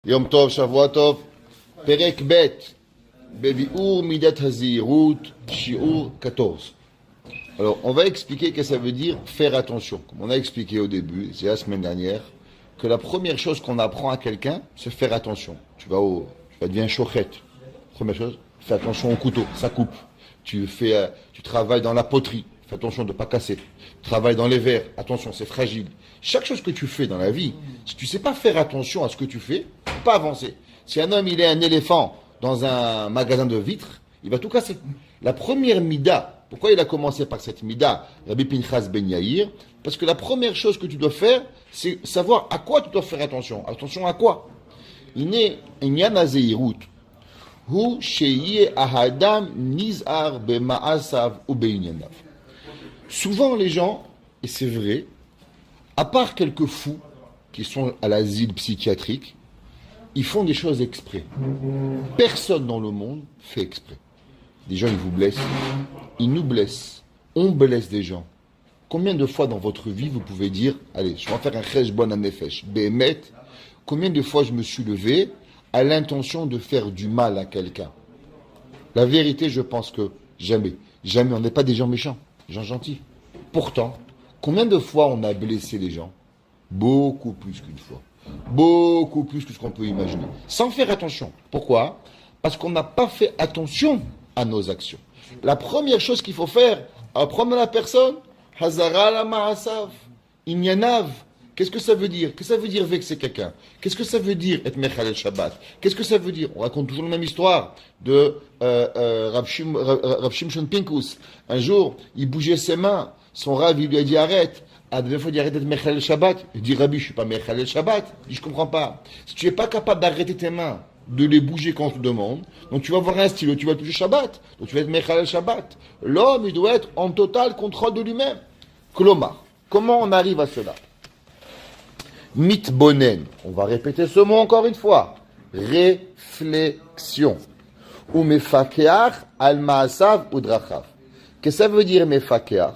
Yom Tov, Shavua Tov, Perek Bet, Bevi'ur Midat Hazirut, Shi'ur 14. Alors, on va expliquer que ça veut dire faire attention. Comme on a expliqué au début, c'est la semaine dernière, que la première chose qu'on apprend à quelqu'un, c'est faire attention. Tu vas devenir chochette. Première chose, fais attention au couteau, ça coupe. Tu travailles dans la poterie, fais attention de ne pas casser. Tu travailles dans les verres, attention, c'est fragile. Chaque chose que tu fais dans la vie, si tu ne sais pas faire attention à ce que tu fais, tu ne peux pas avancer. Si un homme, il est un éléphant dans un magasin de vitres, il va tout casser. La première mida, pourquoi il a commencé par cette mida, Rabbi Pinchas Ben Yair? Parce que la première chose que tu dois faire, c'est savoir à quoi tu dois faire attention. Attention à quoi? Il est Inyan Azeirut. Hu sheyeh ahadam nizar bema'asav ou beinyanav. Souvent les gens, et c'est vrai, à part quelques fous qui sont à l'asile psychiatrique, ils font des choses exprès. Personne dans le monde fait exprès. Des gens, ils vous blessent, ils nous blessent, on blesse des gens. Combien de fois dans votre vie vous pouvez dire, allez, je vais faire un chesh bon nefesh, bémet, combien de fois je me suis levé à l'intention de faire du mal à quelqu'un? La vérité, je pense que jamais. Jamais, on n'est pas des gens méchants, des gens gentils. Pourtant, combien de fois on a blessé les gens? Beaucoup plus qu'une fois. Beaucoup plus que ce qu'on peut imaginer. Sans faire attention. Pourquoi? Parce qu'on n'a pas fait attention à nos actions. La première chose qu'il faut faire, apprendre à la personne, Hazara la ma'asav, inyanav. Qu'est-ce que ça veut dire? Qu'est-ce que ça veut dire vexer quelqu'un? Qu'est-ce que ça veut dire être mechal el Shabbat? Qu'est-ce que ça veut dire? On raconte toujours la même histoire de Rav Shimshon Pinkus. Un jour, il bougeait ses mains. Son Rav, il lui a dit arrête. À deux fois, il dit arrête d'être mechal el Shabbat. Il dit Rabbi, je suis pas mechal el Shabbat. Il dit je comprends pas. Si tu es pas capable d'arrêter tes mains, de les bouger quand on te demande, donc tu vas avoir un stylo, tu vas toucher Shabbat. Donc tu vas être mechal el Shabbat. L'homme, il doit être en total contrôle de lui-même. Klomar. Comment on arrive à cela? Mitbonen, on va répéter ce mot encore une fois. Réflexion. Ou mefakeach al ma'asav ou drachav. Qu'est-ce que ça veut dire mefakeach?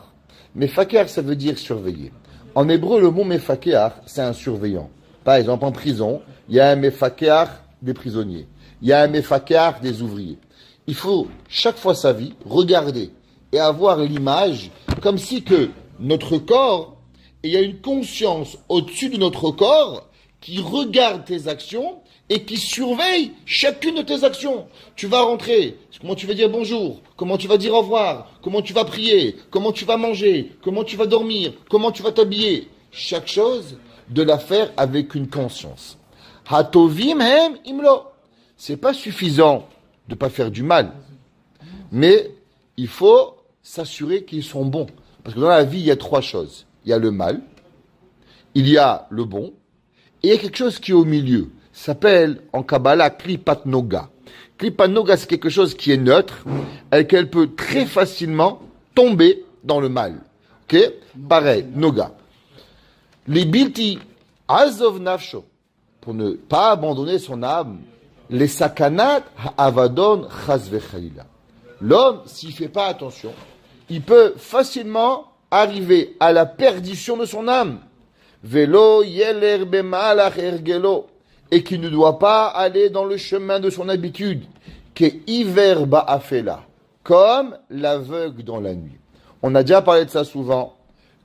Mefakeach, ça veut dire surveiller. En hébreu, le mot mefakeach, c'est un surveillant. Par exemple, en prison, il y a un mefakeach des prisonniers. Il y a un mefakeach des ouvriers. Il faut, chaque fois sa vie, regarder et avoir l'image comme si que notre corps, et il y a une conscience au-dessus de notre corps qui regarde tes actions et qui surveille chacune de tes actions. Tu vas rentrer, comment tu vas dire bonjour, comment tu vas dire au revoir, comment tu vas prier, comment tu vas manger, comment tu vas dormir, comment tu vas t'habiller. Chaque chose, de la faire avec une conscience. Hatovim hem imlo. C'est pas suffisant de pas faire du mal, mais il faut s'assurer qu'ils sont bons. Parce que dans la vie, il y a trois choses. Il y a le mal, il y a le bon, et il y a quelque chose qui est au milieu. Ça s'appelle en Kabbalah Klipat Noga. Klipat Noga, c'est quelque chose qui est neutre, et qu'elle peut très facilement tomber dans le mal. Ok? Pareil, Noga. Les Bilti Azov Nafsho, pour ne pas abandonner son âme, les Sakanat Avadon Chazve Chalila. L'homme, s'il ne fait pas attention, il peut facilement arriver à la perdition de son âme. Velo yeler bemalach ergelo. Et qui ne doit pas aller dans le chemin de son habitude. Ke iver ba'afela. Comme l'aveugle dans la nuit. On a déjà parlé de ça souvent.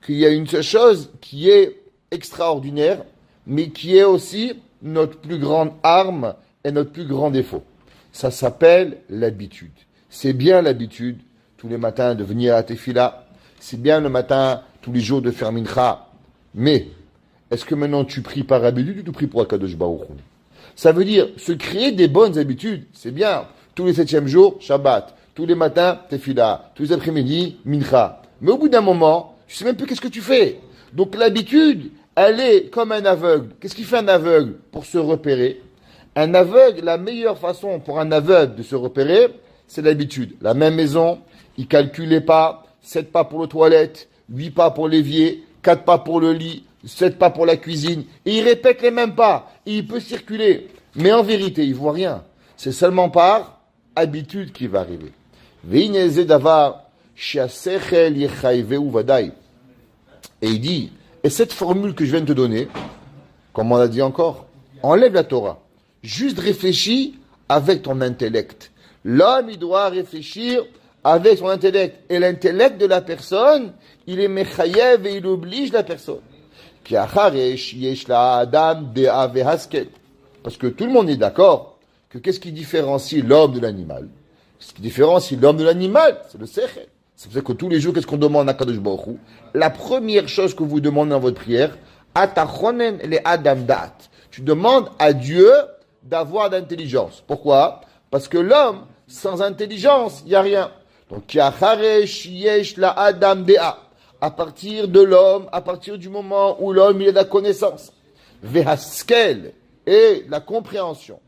Qu'il y a une seule chose qui est extraordinaire, mais qui est aussi notre plus grande arme et notre plus grand défaut. Ça s'appelle l'habitude. C'est bien l'habitude, tous les matins, de venir à Tefila. C'est bien le matin, tous les jours, de faire mincha. Mais, est-ce que maintenant tu pries par habitude ou tu pries pour Akadosh Baruch Hu? Ça veut dire, se créer des bonnes habitudes, c'est bien. Tous les 7e jours, Shabbat. Tous les matins, Tefila. Tous les après-midi, mincha. Mais au bout d'un moment, tu sais même plus qu'est-ce que tu fais. Donc l'habitude, elle est comme un aveugle. Qu'est-ce qu'il fait un aveugle pour se repérer? Un aveugle, la meilleure façon pour un aveugle de se repérer, c'est l'habitude. La même maison, il calcule les pas. 7 pas pour les toilettes, 8 pas pour l'évier, 4 pas pour le lit, 7 pas pour la cuisine. Et il répète les mêmes pas. Et il peut circuler. Mais en vérité, il ne voit rien. C'est seulement par habitude qu'il va arriver. Et il dit, et cette formule que je viens de te donner, comme on l'a dit encore, enlève la Torah. juste réfléchis avec ton intellect. L'homme, il doit réfléchir avec son intellect. Et l'intellect de la personne, il est mechayev et il oblige la personne. Parce que tout le monde est d'accord que qu'est-ce qui différencie l'homme de l'animal? Ce qui différencie l'homme de l'animal, c'est le sechel. C'est pour ça que tous les jours, qu'est-ce qu'on demande à Kadosh Baruch Hu? La première chose que vous demandez dans votre prière, Atachonen le Adam Dat. Tu demandes à Dieu d'avoir d'intelligence. Pourquoi? Parce que l'homme, sans intelligence, il n'y a rien. Donc, yesh la Adam Dea. À partir de l'homme, à partir du moment où l'homme il a la connaissance, Vehaskel et la compréhension,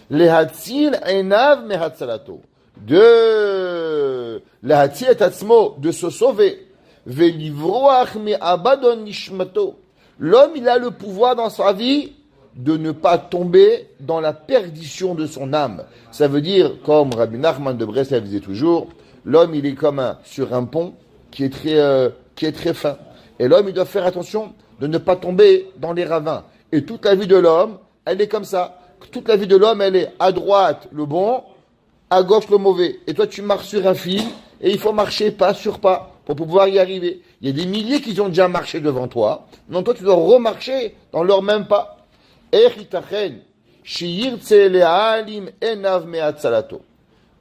Lehatzil enav mehatzalato. De Lehatzil et atzmo, de se sauver, Velivroach me abadon nishmato. L'homme, il a le pouvoir dans sa vie de ne pas tomber dans la perdition de son âme. Ça veut dire, comme Rabbi Nachman de Breslev disait toujours, l'homme, il est comme sur un pont qui est très fin. Et l'homme, il doit faire attention de ne pas tomber dans les ravins. Et toute la vie de l'homme, elle est comme ça. Toute la vie de l'homme, elle est à droite le bon, à gauche le mauvais. Et toi, tu marches sur un fil, et il faut marcher pas sur pas pour pouvoir y arriver. Il y a des milliers qui ont déjà marché devant toi. Non, toi, tu dois remarcher dans leur même pas.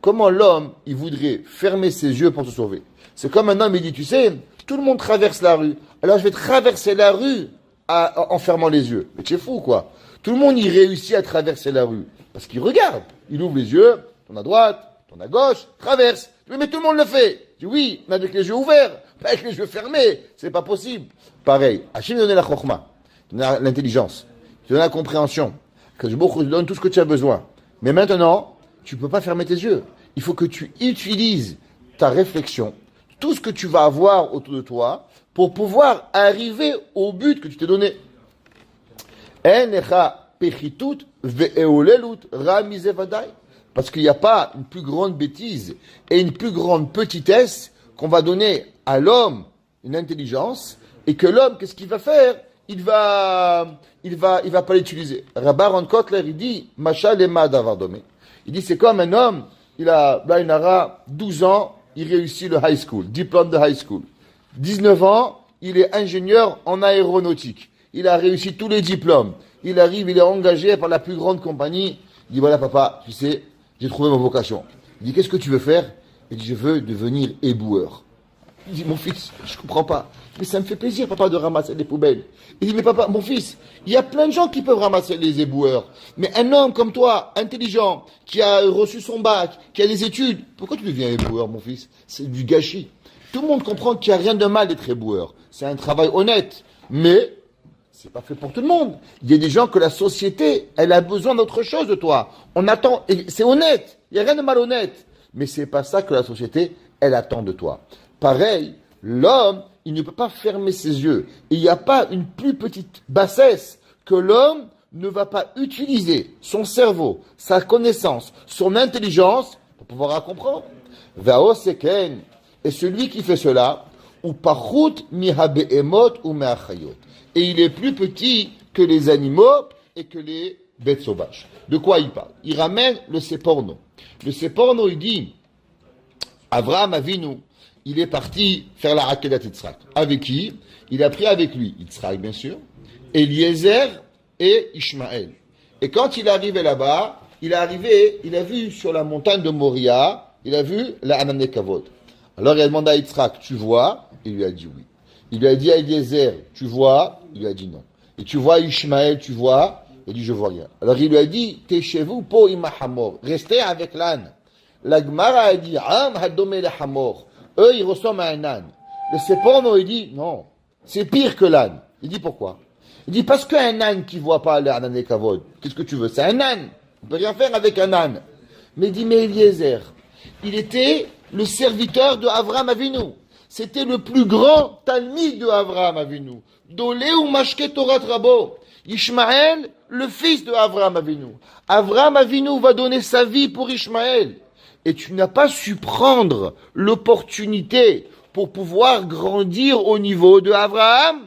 Comment l'homme, il voudrait fermer ses yeux pour se sauver? C'est comme un homme, il dit, tu sais, tout le monde traverse la rue. Alors je vais traverser la rue en fermant les yeux. Mais tu es fou, quoi. Tout le monde y réussit à traverser la rue. Parce qu'il regarde. Il ouvre les yeux, tourne à droite, tourne à gauche, traverse. Mais tout le monde le fait. Je dis oui, mais avec les yeux ouverts, pas avec les yeux fermés. C'est pas possible. Pareil, Hachem donne la chokhma, donne l'intelligence, donne la compréhension. Que je donne tout ce que tu as besoin. Mais maintenant, tu peux pas fermer tes yeux. Il faut que tu utilises ta réflexion, tout ce que tu vas avoir autour de toi, pour pouvoir arriver au but que tu t'es donné. Parce qu'il n'y a pas une plus grande bêtise et une plus grande petitesse qu'on va donner à l'homme une intelligence et que l'homme, qu'est-ce qu'il va faire? Il va pas l'utiliser. Rabbi Ron Kotler, il dit, Machal ema davar domé. Il dit, c'est comme un homme, il aura 12 ans, il réussit le high school, diplôme de high school. 19 ans, il est ingénieur en aéronautique. Il a réussi tous les diplômes. Il arrive, il est engagé par la plus grande compagnie. Il dit, voilà papa, tu sais, j'ai trouvé ma vocation. Il dit, qu'est-ce que tu veux faire? Il dit, je veux devenir éboueur. Il dit, mon fils, je comprends pas. Mais ça me fait plaisir, papa, de ramasser les poubelles. Il dit, mais papa, mon fils, il y a plein de gens qui peuvent ramasser les éboueurs. Mais un homme comme toi, intelligent, qui a reçu son bac, qui a des études, pourquoi tu deviens éboueur, mon fils? C'est du gâchis. Tout le monde comprend qu'il n'y a rien de mal d'être éboueur. C'est un travail honnête. Mais, c'est pas fait pour tout le monde. Il y a des gens que la société, elle a besoin d'autre chose de toi. On attend, et c'est honnête. Il n'y a rien de malhonnête. Mais c'est pas ça que la société, elle attend de toi. Pareil, l'homme, il ne peut pas fermer ses yeux. Et il n'y a pas une plus petite bassesse que l'homme ne va pas utiliser son cerveau, sa connaissance, son intelligence pour pouvoir comprendre. Vaoseken. Et celui qui fait cela, ou parhout mihabeemot ou meachayot. Et il est plus petit que les animaux et que les bêtes sauvages. De quoi il parle? Il ramène le Seporno. Le Seporno, il dit, Avraham Avinu, il est parti faire la Akedat Yitzhak. Avec qui? Il a pris avec lui Yitzhak, bien sûr, Eliezer et Ishmaël. Et quand il est arrivé là-bas, il a vu sur la montagne de Moria, il a vu la Hanane Kavod. Alors il a demandé à Yitzhak, tu vois? Il lui a dit oui. Il lui a dit à Eliezer, tu vois? Il lui a dit non. Et tu vois Ishmaël, tu vois? Il a dit, je vois rien. Alors il lui a dit, t'es chez vous, po imahamor. Restez avec l'âne. La Gemara a dit, am hadome le hamor. Eux, ils ressemblent à un âne. Le Seporno, il dit, non, c'est pire que l'âne. Il dit, pourquoi? Il dit, parce qu'un âne qui voit pas l'âne kavod, qu'est-ce que tu veux? C'est un âne. On peut rien faire avec un âne. Mais il dit, mais Eliezer, il était le serviteur de Avraham Avinu. C'était le plus grand talmid de Avraham Avinu. Dolé ou mashke Torah Rabo. Ishmaël, le fils de Avraham Avinu. Avraham Avinu va donner sa vie pour Ishmaël. Et tu n'as pas su prendre l'opportunité pour pouvoir grandir au niveau de Avraham.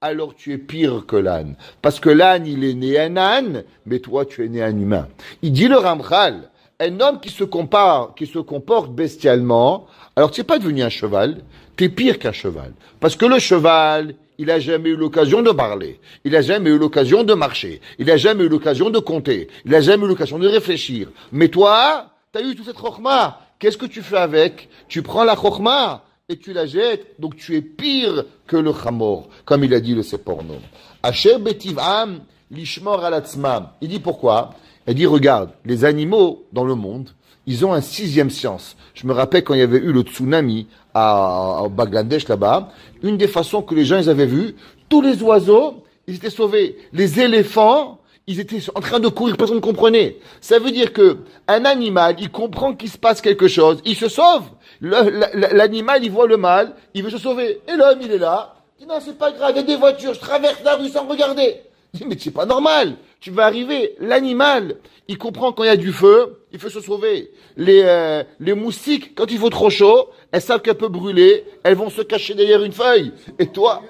alors tu es pire que l'âne. Parce que l'âne, il est né un âne, mais toi, tu es né un humain. Il dit le Ramchal, un homme qui se comporte bestialement, alors tu n'es pas devenu un cheval, tu es pire qu'un cheval. Parce que le cheval, il n'a jamais eu l'occasion de parler, il n'a jamais eu l'occasion de marcher, il n'a jamais eu l'occasion de compter, il n'a jamais eu l'occasion de réfléchir. Mais toi, tu as eu toute cette chokhma. Qu'est-ce que tu fais avec? Tu prends la chokhma et tu la jettes, donc tu es pire que le chamor, comme il a dit le Seporno. Asher betiv'am lishmor alatzmam. Il dit pourquoi? Il dit regarde, les animaux dans le monde, ils ont un sixième sens. Je me rappelle quand il y avait eu le tsunami au Bangladesh là-bas, une des façons que les gens ils avaient vu, tous les oiseaux, ils étaient sauvés. Les éléphants, ils étaient en train de courir, personne ne comprenait. Ça veut dire que un animal, il comprend qu'il se passe quelque chose, il se sauve. L'animal, il voit le mal, il veut se sauver. Et l'homme, il est là, il dit non, c'est pas grave, il y a des voitures, je traverse la rue sans regarder. Il dit mais c'est pas normal, tu vas arriver. L'animal, il comprend quand il y a du feu, il faut se sauver. Les moustiques, quand il faut trop chaud, elles savent qu'elles peuvent brûler, elles vont se cacher derrière une feuille. Et toi,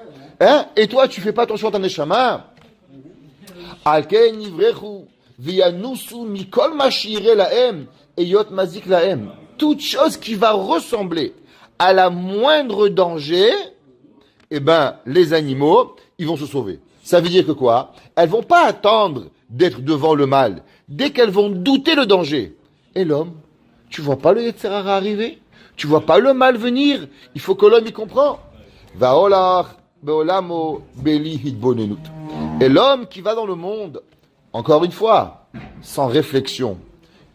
tu fais pas attention à ton échama. Alken ivrechu vianusu mikol mashire laem eyot mazik laem. Toute chose qui va ressembler à la moindre danger, eh ben, les animaux, ils vont se sauver. Ça veut dire que quoi? Elles vont pas attendre d'être devant le mal. Dès qu'elles vont douter le danger. Et l'homme, tu vois pas le Yetzer Hara arriver? Tu vois pas le mal venir? Il faut que l'homme y comprend. Vaolach beolamo beli hitbonenut. Et l'homme qui va dans le monde, encore une fois, sans réflexion,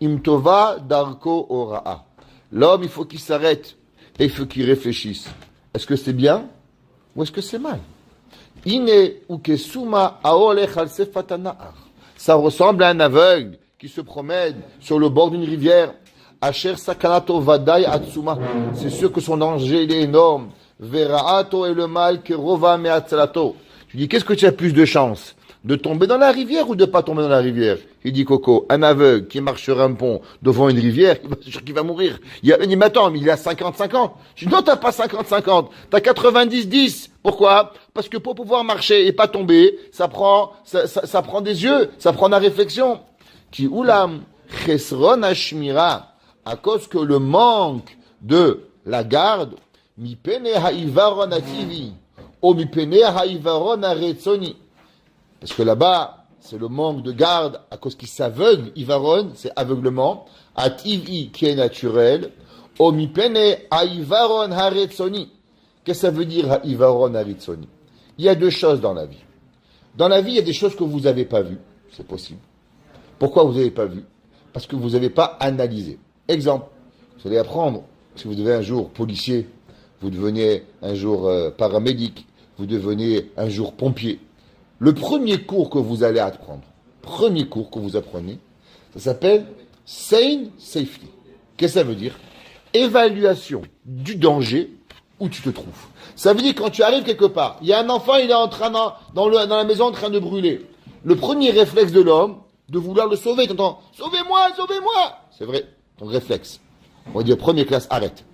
imtova darko ora'a. L'homme, il faut qu'il s'arrête et il faut qu'il réfléchisse. Est-ce que c'est bien ou est-ce que c'est mal? Ine ukesuma aolech al sefatana'ar. Ça ressemble à un aveugle qui se promène sur le bord d'une rivière. Asher sakanato vadai atsuma. C'est sûr que son danger il est énorme. Vera'ato et le mal que rova me'atzalato. Tu dis, qu'est-ce que tu as plus de chance? De tomber dans la rivière ou de pas tomber dans la rivière? Il dit, Coco, un aveugle qui marche sur un pont devant une rivière, c'est sûr qu'il va mourir. Il dit, mais attends, mais il a 50-50. Je dis, non, t'as pas 50-50. T'as 90-10. Pourquoi? Parce que pour pouvoir marcher et pas tomber, ça prend des yeux, ça prend la réflexion. Qui oulam, chesron hashmira, à cause que le manque de la garde, mi pene ha'ivaron ativi, o mi pene ha'ivaron aretsoni. Parce que là-bas, c'est le manque de garde à cause qu'il s'aveugle. Ivaron, c'est aveuglement. Ativi, qui est naturel. Omipene, aivaron haretsoni. Qu'est-ce que ça veut dire, aivaron haretsoni? Il y a deux choses dans la vie. Dans la vie, il y a des choses que vous n'avez pas vues. C'est possible. Pourquoi vous n'avez pas vu? Parce que vous n'avez pas analysé. Exemple, vous allez apprendre, si vous devenez un jour policier, vous devenez un jour paramédic, vous devenez un jour pompier. Le premier cours que vous allez apprendre, premier cours que vous apprenez, ça s'appelle Sein Safety. Qu'est-ce que ça veut dire? Évaluation du danger où tu te trouves. Ça veut dire quand tu arrives quelque part, il y a un enfant, il est en train dans la maison en train de brûler. Le premier réflexe de l'homme, de vouloir le sauver, tu entends « Sauvez-moi, sauvez-moi !» C'est vrai, ton réflexe. On va dire première classe, arrête.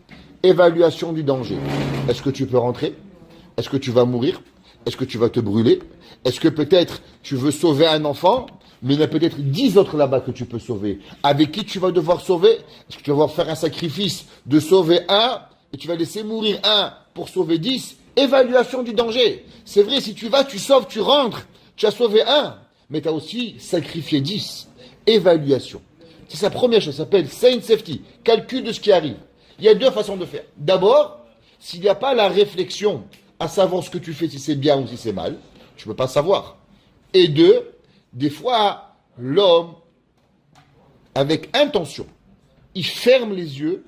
Évaluation du danger. Est-ce que tu peux rentrer? Est-ce que tu vas mourir? Est-ce que tu vas te brûler? Est-ce que peut-être tu veux sauver un enfant, mais il y en a peut-être 10 autres là-bas que tu peux sauver. Avec qui tu vas devoir sauver? Est-ce que tu vas devoir faire un sacrifice de sauver un, et tu vas laisser mourir un pour sauver 10? Évaluation du danger. C'est vrai, si tu vas, tu sauves, tu rentres, tu as sauvé un, mais tu as aussi sacrifié 10. Évaluation. C'est sa première chose, ça s'appelle Sein Safety, calcul de ce qui arrive. Il y a deux façons de faire. D'abord, s'il n'y a pas la réflexion à savoir ce que tu fais, si c'est bien ou si c'est mal, tu ne peux pas savoir. Et deux, des fois, l'homme, avec intention, il ferme les yeux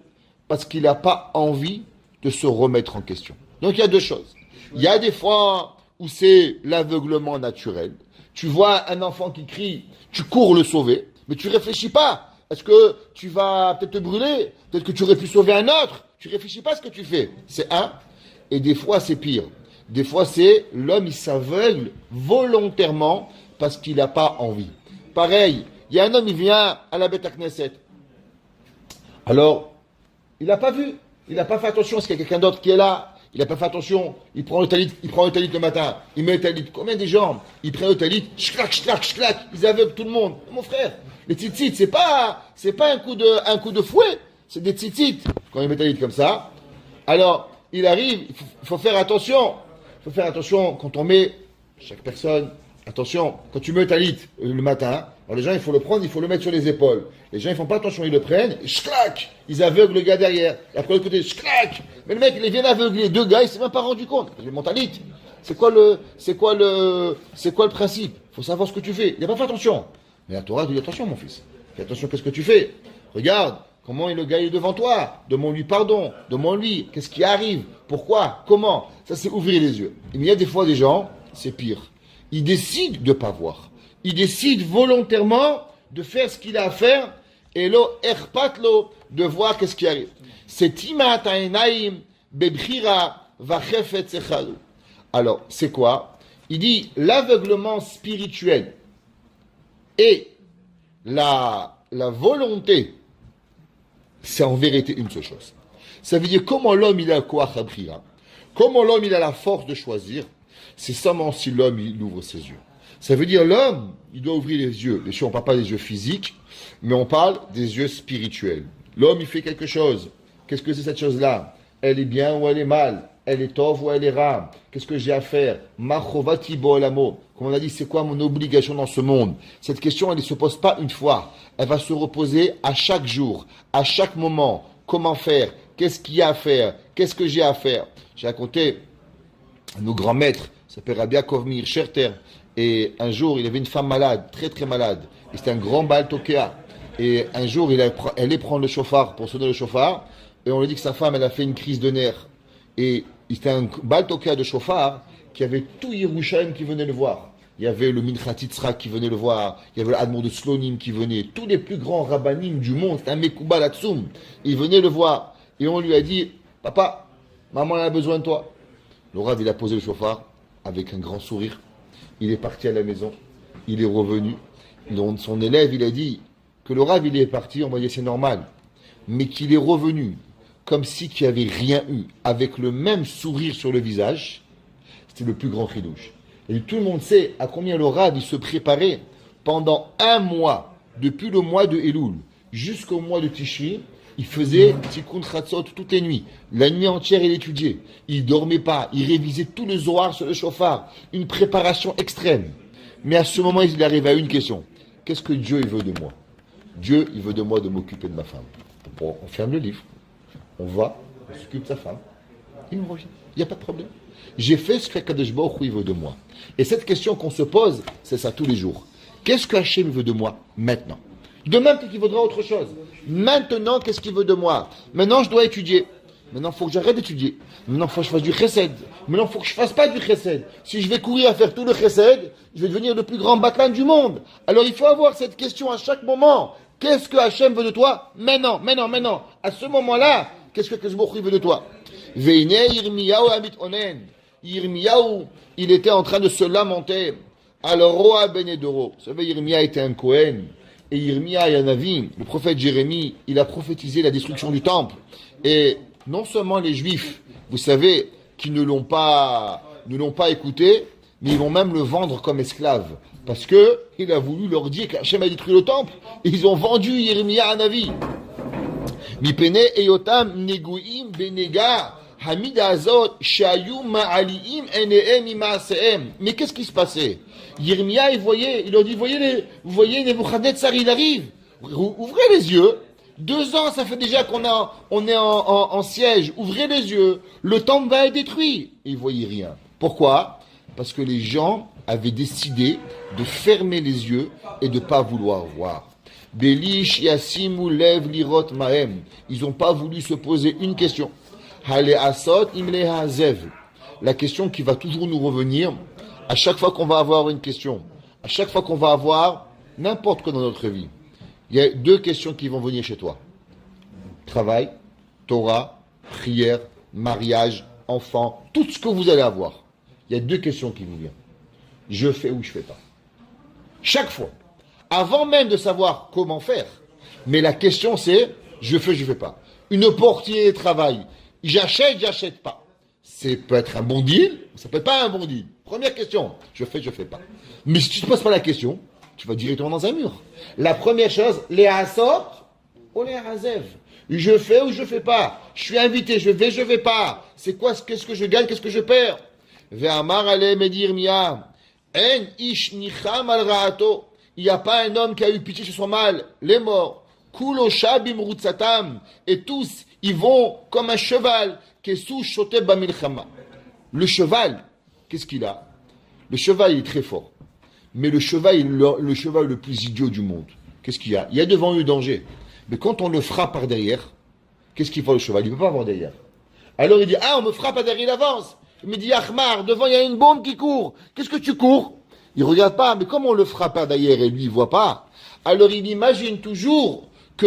parce qu'il n'a pas envie de se remettre en question. Donc il y a deux choses. Il y a des fois où c'est l'aveuglement naturel. Tu vois un enfant qui crie, tu cours le sauver, mais tu ne réfléchis pas. Est-ce que tu vas peut-être te brûler? Peut-être que tu aurais pu sauver un autre. Tu ne réfléchis pas à ce que tu fais. C'est un. Et des fois, c'est pire. Des fois, c'est l'homme, il s'aveugle volontairement parce qu'il n'a pas envie. Pareil, il y a un homme, il vient à la Beth Knesset. Alors, il n'a pas vu. Il n'a pas fait attention à ce qu'il y a quelqu'un d'autre qui est là. il n'a pas fait attention, il prend le talit le matin, il met le talit. Combien des gens, ils prennent le talit, schlac, ils aveuglent tout le monde. Mon frère, les tzitzit, c'est pas un coup de fouet, c'est des tzitzit. Quand il met le talit comme ça, alors, il arrive, il faut faire attention. Il faut faire attention quand on met, chaque personne, attention, quand tu mets le talit le matin, alors les gens, il faut le prendre, il faut le mettre sur les épaules. Les gens, ils font pas attention, ils le prennent, schlac, ils aveuglent le gars derrière. Et après, de l'autre côté, schlac. Mais le mec, il vient d'aveugler deux gars, il s'est même pas rendu compte. J'ai mon talit. C'est quoi le principe? Il faut savoir ce que tu fais. Il n'a pas fait attention. Mais la Torah dit attention, mon fils. Fais attention, qu'est-ce que tu fais? Regarde. Comment est le gars est devant toi? Demande-lui pardon. Demande-lui qu'est-ce qui arrive? Pourquoi? Comment? Ça, c'est ouvrir les yeux. Et il y a des fois des gens, c'est pire. Ils décident de ne pas voir. Ils décident volontairement de faire ce qu'il a à faire et lo erpatlo de voir qu'est-ce qui arrive. C'est imat aenaim bebchira vachefet sechalu. Alors, c'est quoi? Il dit l'aveuglement spirituel et la volonté. C'est en vérité une seule chose. Ça veut dire comment l'homme il a quoi abria, comment l'homme il a la force de choisir, c'est seulement si l'homme il ouvre ses yeux. Ça veut dire l'homme il doit ouvrir les yeux. Bien sûr on ne parle pas des yeux physiques, mais on parle des yeux spirituels. L'homme il fait quelque chose. Qu'est-ce que c'est cette chose-là? Elle est bien ou elle est mal? Elle est tov ou elle est rare? Qu'est-ce que j'ai à faire? Machovati bo'olamo. Comme on a dit, c'est quoi mon obligation dans ce monde? Cette question, elle ne se pose pas une fois. Elle va se reposer à chaque jour, à chaque moment. Comment faire? Qu'est-ce qu'il y a à faire? Qu'est-ce que j'ai à faire? J'ai raconté nos grands maîtres, il s'appelle Rabbi Yaakov Meir Scherter. Et un jour, il avait une femme malade, très très malade. Et c'était un grand Baal Tokea. Et un jour, elle allait prendre le chauffard pour sonner le chauffard. Et on lui dit que sa femme, elle a fait une crise de nerfs. Et c'était un Baal Tokea de chauffard qui avait tout Yerushalayim qui venait le voir. Il y avait le Minchat Yitzhak qui venait le voir. Il y avait l'Admor de Slonim qui venait. Tous les plus grands rabbanim du monde. C'était un Mekouba Latsoum. Il venait le voir. Et on lui a dit, papa, maman elle a besoin de toi. Le Rav, il a posé le chauffard avec un grand sourire. Il est parti à la maison. Il est revenu. Donc, son élève, il a dit que le Rav, il est parti. On va dire, c'est normal. Mais qu'il est revenu comme si qu'il n'y avait rien eu, avec le même sourire sur le visage. C'était le plus grand chidouche. Et tout le monde sait à combien le Rav il se préparait pendant un mois, depuis le mois de Elul jusqu'au mois de Tishri. Il faisait Tikkun Chatzot toutes les nuits. La nuit entière, il étudiait. Il dormait pas. Il révisait tout le Zohar sur le chauffard. Une préparation extrême. Mais à ce moment, il arrive à une question. Qu'est-ce que Dieu il veut de moi? Dieu, il veut de moi de m'occuper de ma femme. Bon, on ferme le livre. On va, on s'occupe de sa femme. Il me revient. Il n'y a pas de problème. J'ai fait ce que Kadosh Baruch Hu veut de moi. Et cette question qu'on se pose, c'est ça tous les jours. Qu'est-ce que Hachem veut de moi maintenant? Demain, peut-être qu'il vaudra autre chose. Maintenant, qu'est-ce qu'il veut de moi? Maintenant, je dois étudier. Maintenant, il faut que j'arrête d'étudier. Maintenant, il faut que je fasse du chesed. Maintenant, il faut que je ne fasse pas du chesed. Si je vais courir à faire tout le chesed, je vais devenir le plus grand batlan du monde. Alors, il faut avoir cette question à chaque moment. Qu'est-ce que Hachem veut de toi? Maintenant. À ce moment-là, qu'est-ce que Baruch veut de toi? Veine Yirmiyahu Amit Onen. Yirmiyahu, il était en train de se lamenter. Alors, Roa Benedoro. Vous savez, Yirmiyahu était un Kohen. Et Yirmiyahu Yanavi, le prophète Jérémie, il a prophétisé la destruction du temple. Et non seulement les Juifs, vous savez, qui ne l'ont pas écouté, mais ils vont même le vendre comme esclave. Parce que il a voulu leur dire qu'Hachem a détruit le temple. Et ils ont vendu Yirmiyahu Hanavi. Mipene eyotam neguim benega hamida azot shayu ma'aliim enehem imaasehem. Mais qu'est-ce qui se passait? Yirmiyahu, il leur dit, vous voyez Nebuchadnezzar, il arrive. Ouvrez les yeux. 2 ans, ça fait déjà on est en siège. Ouvrez les yeux. Le temple va être détruit. Et ils ne voyaient rien. Pourquoi? Parce que les gens avaient décidé de fermer les yeux et de ne pas vouloir voir. Belish yasimu lev lirot mahem. Ils n'ont pas voulu se poser une question. Hale asot imle hazev. La question qui va toujours nous revenir à chaque fois qu'on va avoir une question, à chaque fois qu'on va avoir n'importe quoi dans notre vie. Il y a 2 questions qui vont venir chez toi. Travail, Torah, prière, mariage, enfant, tout ce que vous allez avoir. Il y a 2 questions qui vont venir. Je fais ou je fais pas. Chaque fois. Avant même de savoir comment faire. Mais la question c'est, je fais pas. Une opportunité de travail. J'achète pas. c'est peut être un bon deal, ça peut être pas un bon deal. Première question, je fais pas. Mais si tu ne te poses pas la question, tu vas directement dans un mur. La première chose, les asot ou les hazev. Je fais ou je fais pas. Je suis invité, je vais pas. C'est quoi, qu'est-ce que je gagne, qu'est-ce que je perds? Ve'amar ale medir mia. En ish nicham al ra'ato. Il n'y a pas un homme qui a eu pitié sur son mal. Les morts. Kulo shabim rutsatam. Et tous, ils vont comme un cheval. Kesu shote bamilchama. Le cheval, qu'est-ce qu'il a? Le cheval il est très fort. Mais le cheval est le cheval le plus idiot du monde. Qu'est-ce qu'il y a? Il y a devant lui danger. Mais quand on le frappe par derrière, qu'est-ce qu'il fait le cheval? Il ne peut pas avoir derrière. Alors il dit, ah, on me frappe par derrière, il avance. Il me dit, Ahmar, devant il y a une bombe qui court. Qu'est-ce que tu cours? Il ne regarde pas, mais comme on le frappe par derrière et lui il ne voit pas, alors il imagine toujours que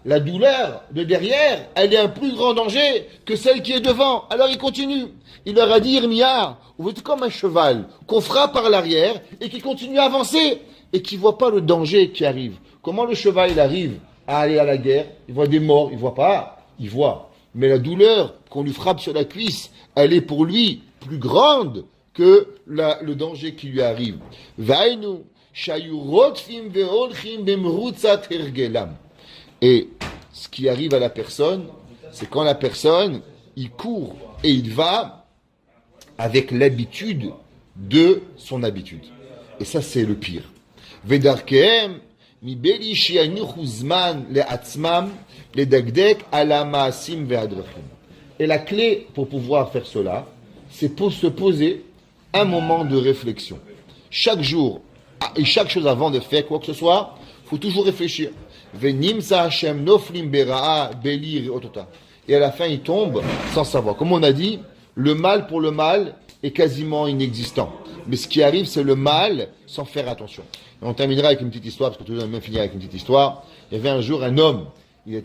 la douleur de derrière, elle est un plus grand danger que celle qui est devant. Alors il continue. Il leur a dit, Irmia, vous êtes comme un cheval qu'on frappe par l'arrière et qui continue à avancer et qui ne voit pas le danger qui arrive. Comment le cheval il arrive à aller à la guerre? Il voit des morts, il ne voit pas? Il voit. Mais la douleur qu'on lui frappe sur la cuisse, elle est pour lui plus grande que le danger qui lui arrive. Vainu. Et ce qui arrive à la personne, c'est quand la personne, il court et il va avec l'habitude de son habitude. Et ça, c'est le pire. Vedarkehem, mi beli shianu zman le'atzmam, le dagdek ala ma'asim ve'adrachim. Et la clé pour pouvoir faire cela, c'est pour se poser un moment de réflexion. Chaque jour, et chaque chose avant de faire quoi que ce soit, il faut toujours réfléchir. Et à la fin, il tombe sans savoir. Comme on a dit, le mal pour le mal est quasiment inexistant. Mais ce qui arrive, c'est le mal sans faire attention. Et on terminera avec une petite histoire, parce que tout le monde même finir avec une petite histoire. Il y avait un jour un homme, il a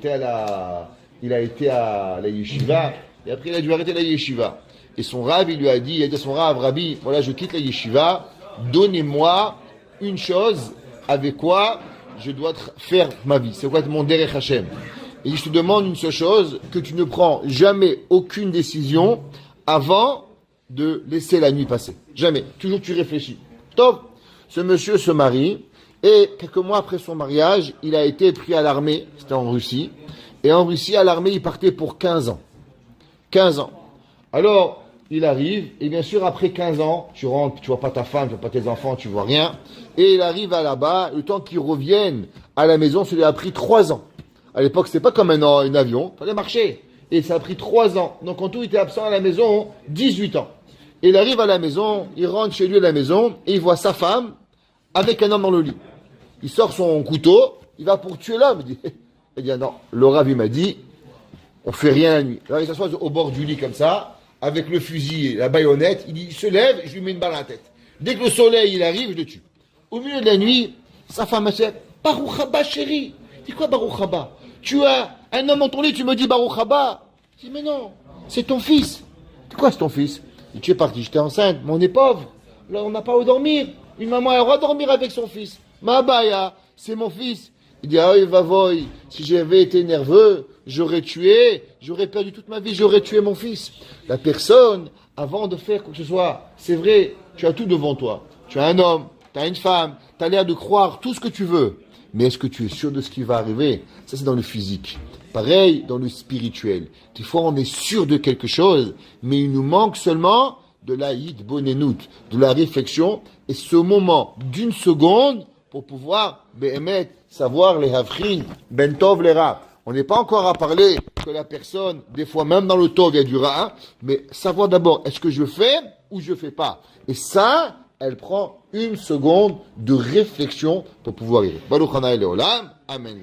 été à la yeshiva, et après il a dû arrêter la yeshiva. Et son rav, il lui a dit, il a dit à son rav, Rabbi, voilà, je quitte la yeshiva, donnez-moi une chose avec quoi je dois faire ma vie. C'est quoi mon derech Hashem? Et je te demande une seule chose, que tu ne prends jamais aucune décision avant de laisser la nuit passer. Jamais. Toujours tu réfléchis. Top. Ce monsieur se marie et quelques mois après son mariage, il a été pris à l'armée. C'était en Russie. Et en Russie, à l'armée, il partait pour 15 ans. 15 ans. Alors, il arrive, et bien sûr, après 15 ans, tu rentres, tu vois pas ta femme, tu vois pas tes enfants, tu vois rien. Et il arrive à là-bas, le temps qu'il revienne à la maison, ça lui a pris 3 ans. À l'époque, c'était pas comme un avion, il fallait marcher. Et ça a pris 3 ans. Donc, en tout, il était absent à la maison 18 ans. Et il arrive à la maison, il rentre chez lui à la maison, et il voit sa femme avec un homme dans le lit. Il sort son couteau, il va pour tuer l'homme. Il dit, non, le rav, il m'a dit, on fait rien la nuit. Alors, il s'assoit au bord du lit comme ça, avec le fusil et la baïonnette, il se lève, je lui mets une balle à la tête. Dès que le soleil, il arrive, je le tue. Au milieu de la nuit, sa femme a dit, Baruch Haba, chérie. Dis quoi, Baruch Haba? Tu as un homme dans ton lit, tu me dis Baruch Haba. Je dis, mais non, c'est ton fils. C'est quoi, c'est ton fils? Il dit, tu es parti, j'étais enceinte, mais on est pauvre. Là, on n'a pas où dormir. Une maman, elle va dormir avec son fils. Ma baya, c'est mon fils. Il dit, ah oui, vavoy, si j'avais été nerveux, j'aurais perdu toute ma vie, j'aurais tué mon fils. La personne, avant de faire quoi que ce soit, c'est vrai, tu as tout devant toi. Tu as un homme, tu as une femme, tu as l'air de croire tout ce que tu veux. Mais est-ce que tu es sûr de ce qui va arriver? Ça, c'est dans le physique. Pareil, dans le spirituel. Des fois, on est sûr de quelque chose, mais il nous manque seulement de la hitbonenout, de la réflexion, et ce moment d'une seconde pour pouvoir, savoir les havrin, ben tov les ra. On n'est pas encore à parler que la personne, des fois même dans le tov, il y a du ra, mais savoir d'abord, est-ce que je fais ou je fais pas? Et ça, elle prend une seconde de réflexion pour pouvoir y aller. Baruch Hana Leolam. Amen.